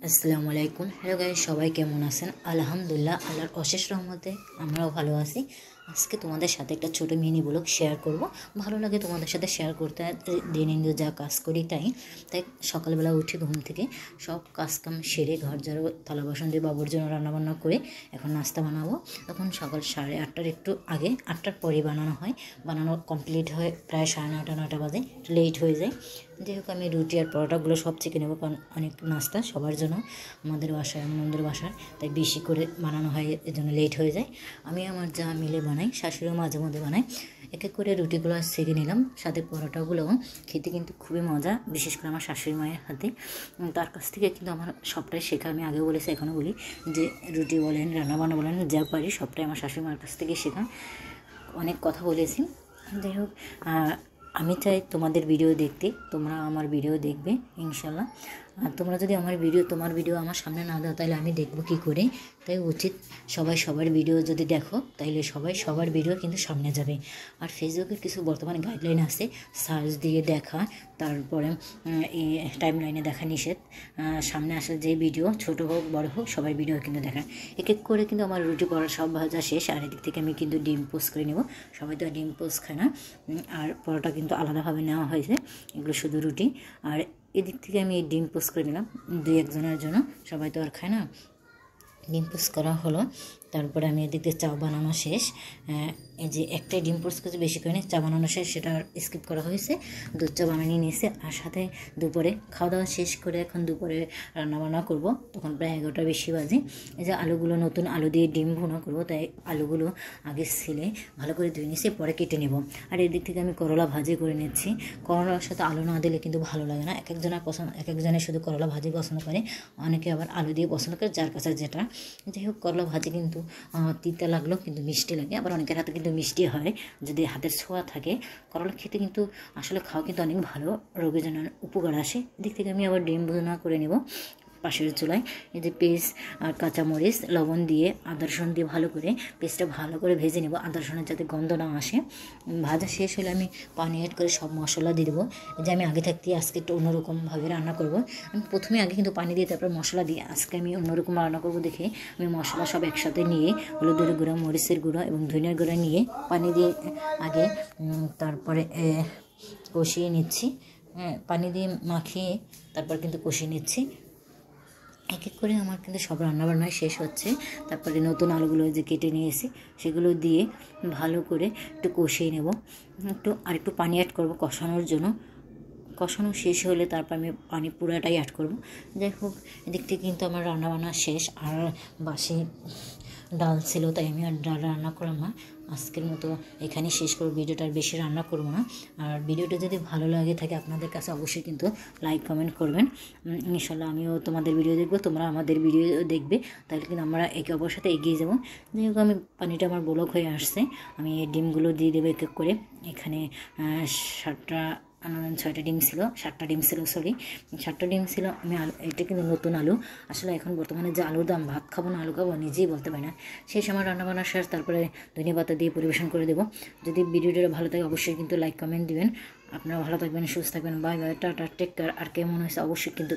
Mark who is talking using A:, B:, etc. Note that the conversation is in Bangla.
A: আসসালামু আলাইকুম। হ্যালো গাইস, সবাই কেমন আছেন? আলহামদুলিল্লাহ, আল্লাহর অশেষ রহমতে আমরাও ভালো আছি। আজকে তোমাদের সাথে একটা ছোট মিনি ব্লগ শেয়ার করব। ভালো লাগে তোমাদের সাথে শেয়ার করতে। দৈনন্দিন যা কাজ করি তাই সকালবেলা উঠে ঘুম থেকে সব কাজকাম সেরে ঘর ঝাড়ু থালা বাসন দিয়ে বাবুর জন্য রান্নাবান্না করে এখন নাস্তা বানাবো। তখন সকাল 8:30 একটু আগে, 8টার পরে বানানো হয়। বানানো কমপ্লিট হয় প্রায় 9:30 বাজে, লেট হয়ে যায়। যাই হোক, আমি রুটি আর পরোটাগুলো সব চেখে নেবো, কারণ অনেক নাস্তা সবার জন্য আমাদের বাসায়, নন্দের বাসায়, তাই বেশি করে বানানো হয়, এর জন্য লেট হয়ে যায়। আমি আমার যা মিলে বানাই, শাশুড়িও মাঝে মধ্যে বানাই। এক এক করে রুটিগুলো সেঁকে নিলাম, সাথে পরোটাগুলোও খেতে কিন্তু খুবই মজা, বিশেষ করে আমার শাশুড়ি মায়ের হাতে। তার কাছ থেকে কিন্তু আমার সবটাই শেখা। আমি আগেও বলেছি, এখনও বলি যে রুটি বলেন, রান্নাবান্না বলেন, যা পারি সবটাই আমার শাশুড়ি মায়ের কাছ থেকে শেখা। অনেক কথা বলেছি। যাই হোক, আমি চাই তোমাদের ভিডিও দেখতে, তোমরা আমার ভিডিও দেখবে ইনশাল্লাহ। আর তোমরা যদি তোমার ভিডিও আমার সামনে না দাও, তাহলে আমি দেখব কী করে? তাই উচিত সবাই সবার ভিডিও যদি দেখো, তাইলে সবাই সবার ভিডিও কিন্তু সামনে যাবে। আর ফেসবুকের কিছু বর্তমানে গাইডলাইন আছে, সার্চ দিয়ে দেখা, তারপরে এই টাইম লাইনে দেখা নিষেধ। সামনে আসা যে ভিডিও, ছোট হোক বড় হোক, সবার ভিডিও কিন্তু দেখা। এক এক করে কিন্তু আমার রুটি পড়া সব ভাজা শেষ। আর এদিক থেকে আমি কিন্তু ডিম পোস্ট করে নেব। সবাই তো ডিম পোস্ট খায় না, আর পরোটা কিন্তু আলাদাভাবে নেওয়া হয়েছে, এগুলো শুধু রুটি। আর এদিক থেকে আমি এই ডিম পোস্ট করে নিলাম 2-1 জনের জন্য, সবাই তো আর খায় না। ডিম পোস্ট করা হলো, তারপরে আমি এদিক দিয়ে চা বানানো শেষ। এই যে একটাই ডিম পোস্ট করতে বেশি করে চা বানানো শেষ, সেটা স্কিপ করা হয়েছে। দুধ চা বানিয়ে নিয়েছে। আর সাথে দুপুরে খাওয়া দাওয়া শেষ করে এখন দুপুরে রান্নাবান্না করব, তখন প্রায় 11টা বেশি বাজে। এই যে আলুগুলো, নতুন আলু দিয়ে ডিম ভুনা করব, তাই আলুগুলো আগে ছিলে ভালো করে ধুয়ে নিয়েছি, পরে কেটে নেব। আর এদিক থেকে আমি করলা ভাজি করে নিচ্ছি। করলার সাথে আলু না দিলে কিন্তু ভালো লাগে না। এক একজনের শুধু করলা ভাজি পছন্দ করে, অনেকে আবার আলু দিয়ে পছন্দ করে, যার কাছে যেটা। যাই হোক, করলা ভাজি কিন্তু তিতা লাগলেও কিন্তু মিষ্টি লাগে। আবার অনেকের হাতে কিন্তু মিষ্টি হয়, যদি হাতের ছোঁয়া থাকে। করলা খেতে কিন্তু আসলে খাওয়া কিন্তু অনেক ভালো, রোগের জন্য উপকার আসে। এদিক থেকে আমি আবার ডিম ভুনা করে নেব পাশের চুলায়। এই যে পেস্ট আর কাঁচামরিচ, লবণ দিয়ে, আদা রসুন দিয়ে ভালো করে পেস্টটা ভালো করে ভেজে নেব, আদা রসুনের যাতে গন্ধ না আসে। ভাজা শেষ হলে আমি পানি অ্যাড করে সব মশলা দিয়ে দেবো। যে আমি আগে থাকতে আজকে একটু অন্যরকমভাবে রান্না করব। আমি প্রথমে আগে কিন্তু পানি দিয়ে তারপর মশলা দিই, আজকে আমি অন্যরকম রান্না করব দেখে আমি মশলা সব একসাথে নিয়ে, হলুদের গুঁড়া, মরিচের গুঁড়া এবং ধনিয়ার গুঁড়া নিয়ে পানি দিয়ে আগে তারপরে কষিয়ে নিচ্ছি। পানি দিয়ে মাখিয়ে তারপর কিন্তু কষিয়ে নিচ্ছি। এক এক করে আমার কিন্তু সব রান্নাবান্নায় শেষ হচ্ছে। তারপরে নতুন আলুগুলো যে কেটে নিয়েছি, সেগুলো দিয়ে ভালো করে একটু কষিয়ে নেব। একটু পানি অ্যাড করব কষানোর জন্য। কষানো শেষ হলে তারপর আমি পানি পুরাটাই অ্যাড করব। যাই হোক, এদিক থেকে কিন্তু আমার রান্নাবান্না শেষ। আর বাসি ডাল ছিল, তাই আমি আর ডাল রান্না করলাম না। আজকের মতো এখানে শেষ করব, ভিডিওটা আর বেশি রান্না করবো না। আর ভিডিওটা যদি ভালো লাগে থাকে আপনাদের কাছে, অবশ্যই কিন্তু লাইক কমেন্ট করবেন। ইনশাল্লাহ আমিও তোমাদের ভিডিও দেখবো, তোমরা আমাদের ভিডিও দেখবে, তাহলে কিন্তু আমরা একে অপরের সাথে এগিয়ে যাবো। যাই হোক, আমি পানিটা আমার বলক হয়ে আসছে, আমি এই ডিমগুলো দিয়ে দেবো এক এক করে। এখানে 6টা ডিম ছিল, 7টা ডিম ছিল, 7টা ডিম ছিল। আমি এটা কিন্তু নতুন আলু। আসলে এখন বর্তমানে যে আলুর দাম, ভাত খাবো না আলু খাবো নিজেই বলতে পারি না। সেই সময় রান্নাবান্না শেষ, তারপরে ধনিয়া পাতা দিয়ে পরিবেশন করে দেবো। যদি ভিডিওটা ভালো থাকে অবশ্যই কিন্তু লাইক কমেন্ট দিবেন। আপনারা ভালো থাকবেন, সুস্থ থাকবেন। Bye bye, tata, take care. আর কেমন হয়েছে অবশ্যই কিন্তু